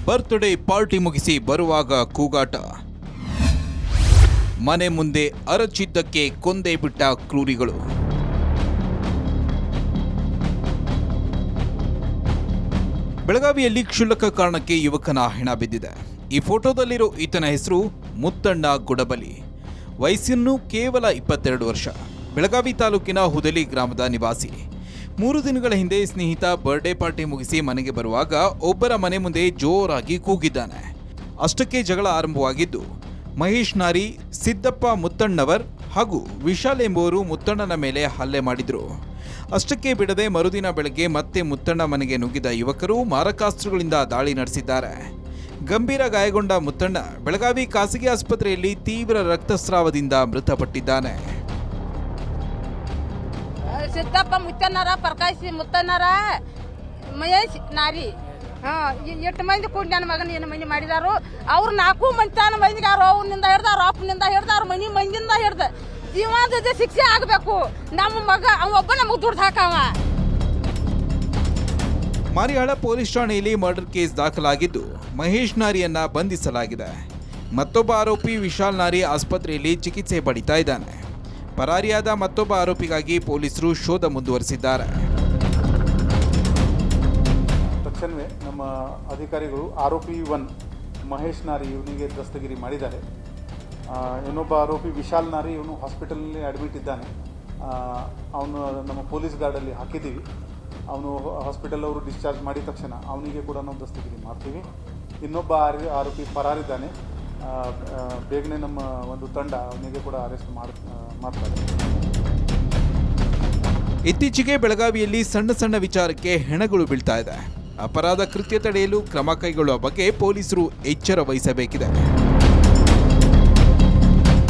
Birthday party ಮುಗಿಸಿ ಬರುವಾಗ ಕೂಗಾಟ. ಮನೆ ಮುಂದೆ ಅರಚಿದ್ದಕ್ಕೆ ಕೊಂದೇ ಬಿಟ್ಟ ಕ್ರೂರಿಗಳು. ಬೆಳಗಾವಿಯಲ್ಲಿ ಕ್ಷುಲ್ಲಕ ಕಾರಣಕ್ಕೆ ಯುವಕನ ಹೆಣ ಬಿದ್ದಿದೆ. ಈ ಫೋಟೋದಲ್ಲಿರೋ ಈತನ ಹೆಸರು ಮುತ್ತಣ್ಣ ಗುಡಬಲಿ. ವಯಸ್ಸಿನ್ನು ಕೇವಲ 22 ವರ್ಷ. ಬೆಳಗಾವಿ ತಾಲೂಕಿನ ಹುದಲಿ ಗ್ರಾಮದ ನಿವಾಸಿ. 3 ದಿನಗಳ ಹಿಂದೆ ಸ್ನೇಹಿತ ಬರ್ಡೇ ಪಾರ್ಟಿ ಮುಗಿಸಿ ಮನೆಗೆ ಬರುವಾಗ ಒಬ್ಬರ ಮನೆ ಮುಂದೆ ಜೋರಾಗಿ ಕೂಗಿದ್ದಾನೆ. ಅಷ್ಟಕ್ಕೆ ಜಗಳ ಆರಂಭವಾಗಿದ್ದು ಮಹೇಶ್ ನಾರಿ, ಸಿದ್ದಪ್ಪ ಮುತ್ತಣ್ಣವರ್ ಹಾಗೂ ವಿಶಾಲ್ ಎಂಬುವರು ಮುತ್ತಣ್ಣನ ಮೇಲೆ ಹಲ್ಲೆ ಮಾಡಿದ್ರು. ಅಷ್ಟಕ್ಕೆ ಬಿಡದೆ ಮರುದಿನ ಬೆಳಗ್ಗೆ ಮತ್ತೆ ಮುತ್ತಣ್ಣ ಮನೆಗೆ ನುಗ್ಗಿದ ಯುವಕರು ಮಾರಕಾಸ್ತ್ರಗಳಿಂದ ದಾಳಿ ನಡೆಸಿದ್ದಾರೆ. ಗಂಭೀರ ಗಾಯಗೊಂಡ ಮುತ್ತಣ್ಣ ಬೆಳಗಾವಿ ಖಾಸಗಿ ಆಸ್ಪತ್ರೆಯಲ್ಲಿ ತೀವ್ರ ರಕ್ತಸ್ರಾವದಿಂದ ಮೃತಪಟ್ಟಿದ್ದಾನೆ. ಸಿದ್ದಪ್ಪ ಮುತ್ತಣ್ಣರ, ಪ್ರಕಾಶ್ ಮುತ್ತಣ್ಣರ, ಮಹೇಶ್ ನಾರಿ, ಎಷ್ಟು ಮಂದಿ ಕೂಡಿ ನನ್ನ ಮಗನ ಏನು ಮನೆ ಮಾಡಿದಾರು. ಅವ್ರು 4 ಮಂದಿ ಮಂದಿಗಾರು. ಅವನಿಂದ ಹಿಡ್ದಾರು, ಅಪ್ಪನಿಂದ ಹಿಡ್ದಾರು, ಮನೆ ಮಂದಿಯಿಂದ ಹಿಡ್ದ ಜೀವನದ ಶಿಕ್ಷೆ ಆಗಬೇಕು. ನಮ್ಮ ಮಗ ಒಬ್ಬ ನಮಗೆ ದುಡ್ಡು ಹಾಕವ. ಮಾರಿಹಾಳ ಪೊಲೀಸ್ ಠಾಣೆಯಲ್ಲಿ ಮರ್ಡರ್ ಕೇಸ್ ದಾಖಲಾಗಿದ್ದು ಮಹೇಶ್ ನಾರಿಯನ್ನ ಬಂಧಿಸಲಾಗಿದೆ. ಮತ್ತೊಬ್ಬ ಆರೋಪಿ ವಿಶಾಲ್ ನಾರಿ ಆಸ್ಪತ್ರೆಯಲ್ಲಿ ಚಿಕಿತ್ಸೆ ಪಡಿತಾ ಇದ್ದಾನೆ. ಪರಾರಿಯಾದ ಮತ್ತೊಬ್ಬ ಆರೋಪಿಗಾಗಿ ಪೊಲೀಸರು ಶೋಧ ಮುಂದುವರಿಸಿದ್ದಾರೆ. ತಕ್ಷಣವೇ ನಮ್ಮ ಅಧಿಕಾರಿಗಳು ಆರೋಪಿ 1 ಮಹೇಶ್ ನಾರಿ ಇವನಿಗೆ ದಸ್ತಗಿರಿ ಮಾಡಿದ್ದಾರೆ. ಇನ್ನೊಬ್ಬ ಆರೋಪಿ ವಿಶಾಲ್ ನಾರಿ, ಇವನು ಹಾಸ್ಪಿಟಲ್ನಲ್ಲಿ ಅಡ್ಮಿಟ್ ಇದ್ದಾನೆ. ಅವನು ನಮ್ಮ ಪೊಲೀಸ್ ಗಾರ್ಡಲ್ಲಿ ಹಾಕಿದ್ದೀವಿ. ಅವನು ಹಾಸ್ಪಿಟಲ್ ಅವರು ಡಿಸ್ಚಾರ್ಜ್ ಮಾಡಿದ ತಕ್ಷಣ ಅವನಿಗೆ ಕೂಡ ನಾವು ದಸ್ತಗಿರಿ ಮಾಡ್ತೀವಿ. ಇನ್ನೊಬ್ಬ ಆರೋಪಿ ಪರಾರಿದ್ದಾನೆ. ಬೇಗನೆ ನಮ್ಮ ಒಂದು ತಂಡ ಅವನಿಗೆ ಕೂಡ ಅರೆಸ್ಟ್ ಮಾಡ್ತಾರೆ. ಇತ್ತೀಚೆಗೆ ಬೆಳಗಾವಿಯಲ್ಲಿ ಸಣ್ಣ ವಿಚಾರಕ್ಕೆ ಹೆಣಗಳು ಬೀಳ್ತಾ ಇದೆ. ಅಪರಾಧ ಕೃತ್ಯ ತಡೆಯಲು ಕ್ರಮ ಕೈಗೊಳ್ಳುವ ಬಗ್ಗೆ ಪೊಲೀಸರು ಎಚ್ಚರ ವಹಿಸಬೇಕಿದೆ.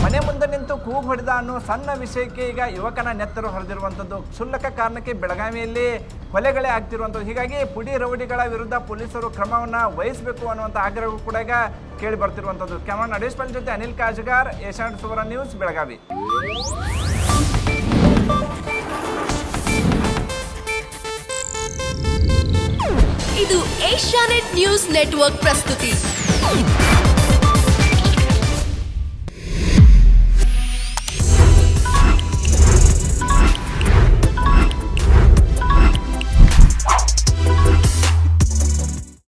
ಮನೆ ಮುಂದೆ ನಿಂತು ಕೂಗು ಹೊಡೆದ ಅನ್ನೋ ಸಣ್ಣ ವಿಷಯಕ್ಕೆ ಈಗ ಯುವಕನ ನೆತ್ತರು ಹೊರದಿರುವಂಥದ್ದು. ಕ್ಷುಲ್ಲಕ ಕಾರಣಕ್ಕೆ ಬೆಳಗಾವಿಯಲ್ಲಿ ಕೊಲೆಗಳೇ ಆಗ್ತಿರುವಂಥದ್ದು. ಹೀಗಾಗಿ ಪುಡಿ ರೌಡಿಗಳ ವಿರುದ್ಧ ಪೊಲೀಸರು ಕ್ರಮವನ್ನು ವಹಿಸಬೇಕು ಅನ್ನುವಂಥ ಆಗ್ರಹವೂ ಕೂಡ ಈಗ ಕೇಳಿ ಬರ್ತಿರುವಂಥದ್ದು. ಕ್ಯಾಮರಾ ನಡೆಸ್ಪಲ್ ಜೊತೆ ಅನಿಲ್ ಕಾಜಗಾರ್, ಏಷ್ಯಾನೆಟ್ ಸುವರ್ಣ ನ್ಯೂಸ್, ಬೆಳಗಾವಿ. ಇದು ಏಷ್ಯಾನೆಟ್ ನ್ಯೂಸ್ ನೆಟ್ವರ್ಕ್ ಪ್ರಸ್ತುತಿ.